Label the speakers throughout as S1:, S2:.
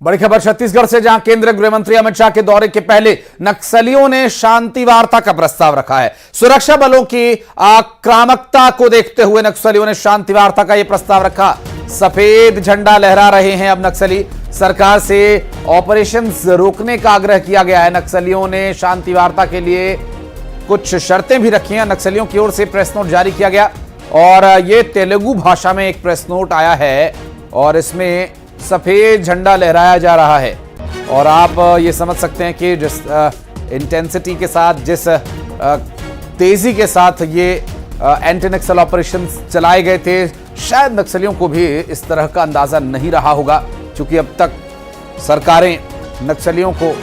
S1: बड़ी खबर छत्तीसगढ़ से, जहां केंद्रीय गृह मंत्री अमित शाह के दौरे के पहले नक्सलियों ने शांति वार्ता का प्रस्ताव रखा है। सुरक्षा बलों की आक्रामकता को देखते हुए नक्सलियों ने शांति वार्ता का यह प्रस्ताव रखा। सफेद झंडा लहरा रहे हैं अब नक्सली। सरकार से ऑपरेशंस रोकने का आग्रह किया गया है। नक्सलियों ने शांति वार्ता के लिए कुछ शर्तें भी रखी हैं। नक्सलियों की ओर से प्रेस नोट जारी किया गया और ये तेलुगु भाषा में एक प्रेस नोट आया है और इसमें सफेद झंडा लहराया जा रहा है। और आप ये समझ सकते हैं कि जिस इंटेंसिटी के साथ, जिस तेजी के साथ ये एंटी नक्सल ऑपरेशन चलाए गए थे, शायद नक्सलियों को भी इस तरह का अंदाजा नहीं रहा होगा, क्योंकि अब तक सरकारें नक्सलियों को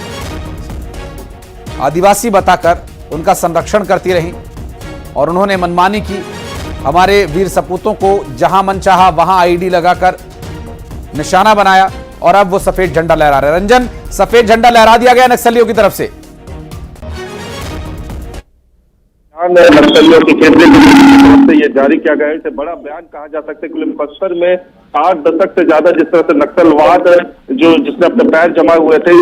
S1: आदिवासी बताकर उनका संरक्षण करती रहीं और उन्होंने मनमानी की। हमारे वीर सपूतों को जहां मन चाहा वहां आईडी लगाकर निशाना बनाया और अब वो सफेद झंडा लहरा रहे। रंजन, सफेद झंडा लहरा दिया गया नक्सलियों की तरफ से।
S2: नक्सलियों की तरफ से ये जारी किया गया है। इसे बड़ा बयान कहा जा सकता है। कुल बस्तर में 8 दशक से ज्यादा जिस तरह से नक्सलवाद जिसने अपने पैर जमाए हुए थे,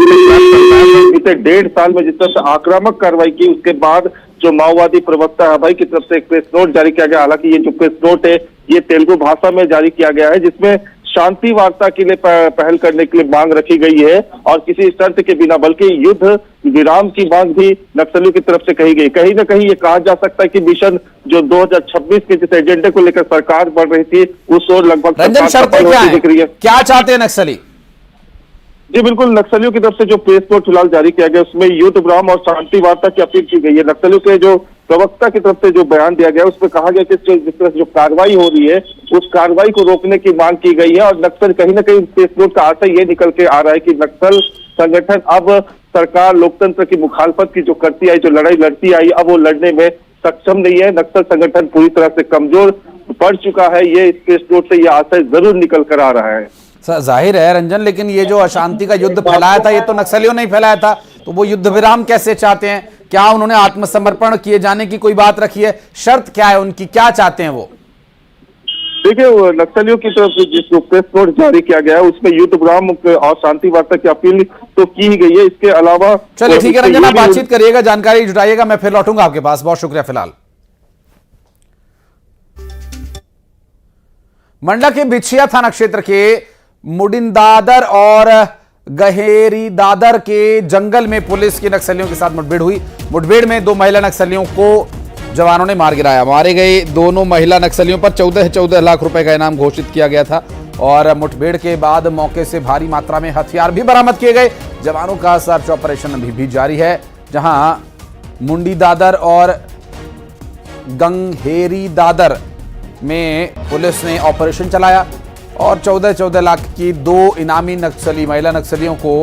S2: बीते 1.5 साल में जिस तरह से आक्रामक कार्रवाई की, उसके बाद जो माओवादी प्रवक्ता हवाई की तरफ से एक प्रेस नोट जारी किया गया। हालांकि ये जो प्रेस नोट है ये तेलुगु भाषा में जारी किया गया है, जिसमें शांति वार्ता के लिए पहल करने के लिए मांग रखी गई है और किसी शर्त के बिना, बल्कि युद्ध विराम की मांग भी नक्सलियों की तरफ से कही गई। कहीं ना कहीं ये कहा जा सकता है कि मिशन जो 2026 के जिस एजेंडे को लेकर सरकार बढ़ रही थी, उस ओर लगभग
S1: रंजन, शर्तें क्या है? क्या चाहते हैं नक्सली?
S2: जी बिल्कुल, नक्सलियों की तरफ से जो प्रेस नोट फिलहाल जारी किया गया उसमें युद्ध विराम और शांति वार्ता की अपील की गई है। नक्सलियों के जो प्रवक्ता की तरफ से जो बयान दिया गया उसमें कहा गया कि जिस तरह से जो कार्रवाई हो रही है उस कार्रवाई को रोकने की मांग की गई है। और नक्सल कहीं ना कहीं प्रेस नोट का आशय ये निकल के आ रहा है कि नक्सल संगठन अब सरकार लोकतंत्र की मुखालफत की जो करती आई, जो लड़ाई लड़ती आई, अब वो लड़ने में सक्षम नहीं है। नक्सल संगठन पूरी तरह से कमजोर पड़ चुका है। ये इस प्रेस नोट से यह आशय जरूर निकल कर आ रहा है।
S1: जाहिर है रंजन, लेकिन ये जो अशांति का युद्ध फैलाया था ये तो नक्सलियों ने ही फैलाया था, तो वो युद्ध विराम कैसे चाहते हैं? क्या उन्होंने आत्मसमर्पण किए जाने की कोई बात रखी है? शर्त क्या है उनकी, क्या चाहते हैं वो?
S2: देखिए, नक्सलियों की तरफ से जिस प्रेस नोट जारी किया गया है उसमें युद्ध विराम और शांति वार्ता की अपील तो की ही गई है। इसके अलावा
S1: चलिए ठीक है रंजन, आप बातचीत करिएगा, जानकारी जुटाइएगा, मैं फिर लौटूंगा आपके पास। बहुत शुक्रिया। फिलहाल मंडला के बिछिया थाना क्षेत्र के मुडिंदादर और गहेरी दादर के जंगल में पुलिस की नक्सलियों के साथ मुठभेड़ हुई। मुठभेड़ में 2 महिला नक्सलियों को जवानों ने मार गिराया। मारे गए दोनों महिला नक्सलियों पर 14 लाख रुपए का इनाम घोषित किया गया था और मुठभेड़ के बाद मौके से भारी मात्रा में हथियार भी बरामद किए गए। जवानों का सर्च ऑपरेशन अभी भी जारी है, जहां मुंडी दादर और गंगहेरी दादर में पुलिस ने ऑपरेशन चलाया और 14 लाख की 2 इनामी नक्सली महिला नक्सलियों को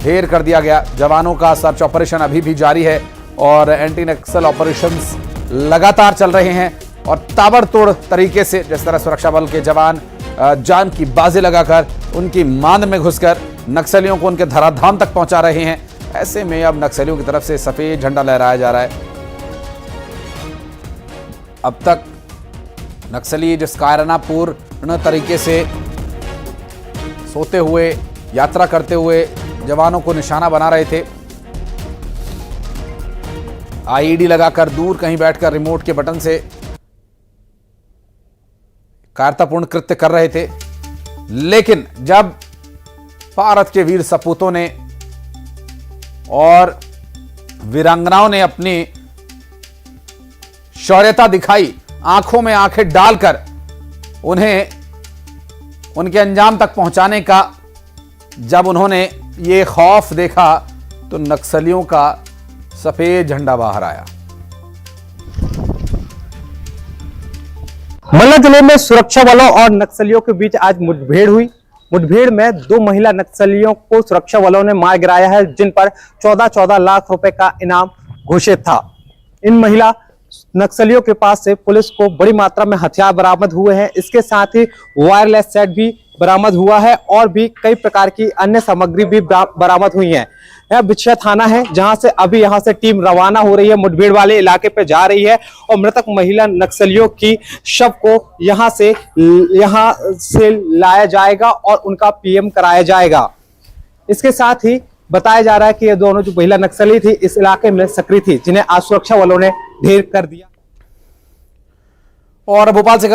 S1: ढेर कर दिया गया। जवानों का सर्च ऑपरेशन अभी भी जारी है और एंटी नक्सल ऑपरेशंस लगातार चल रहे हैं और ताबड़तोड़ तरीके से, जिस तरह सुरक्षा बल के जवान जान की बाजी लगाकर उनकी मांद में घुसकर नक्सलियों को उनके धराधाम तक पहुंचा रहे हैं, ऐसे में अब नक्सलियों की तरफ से सफेद झंडा लहराया जा रहा है। अब तक नक्सली जिस कायरानापूर्ण तरीके से सोते हुए, यात्रा करते हुए जवानों को निशाना बना रहे थे, आईईडी लगाकर दूर कहीं बैठकर रिमोट के बटन से कायरतापूर्ण कृत्य कर रहे थे, लेकिन जब भारत के वीर सपूतों ने और वीरांगनाओं ने अपनी शौर्यता दिखाई, आंखों में आंखें डालकर उन्हें उनके अंजाम तक पहुंचाने का, जब उन्होंने ये खौफ देखा तो नक्सलियों का सफेद झंडा बाहर आया।
S3: मंडला जिले में सुरक्षा बलों और नक्सलियों के बीच आज मुठभेड़ हुई। मुठभेड़ में 2 महिला नक्सलियों को सुरक्षा बलों ने मार गिराया है, जिन पर 14 लाख रुपए का इनाम घोषित था। इन महिला नक्सलियों के पास से पुलिस को बड़ी मात्रा में हथियार बरामद हुए हैं। इसके साथ ही वायरलेस सेट भी बरामद हुआ है और भी कई प्रकार की अन्य सामग्री भी बरामद हुई है। यह बिछिया थाना है जहां से अभी यहां से टीम रवाना हो रही है, मुठभेड़ वाले इलाके पे जा रही है और मृतक महिला नक्सलियों की शव को यहां से लाया जाएगा और उनका पीएम कराया जाएगा। इसके साथ ही बताया जा रहा है कि ये दोनों जो महिला नक्सली थी इस इलाके में सक्रिय थी, जिन्हें आज सुरक्षा बलों ने ढेर कर दिया।
S1: और भोपाल से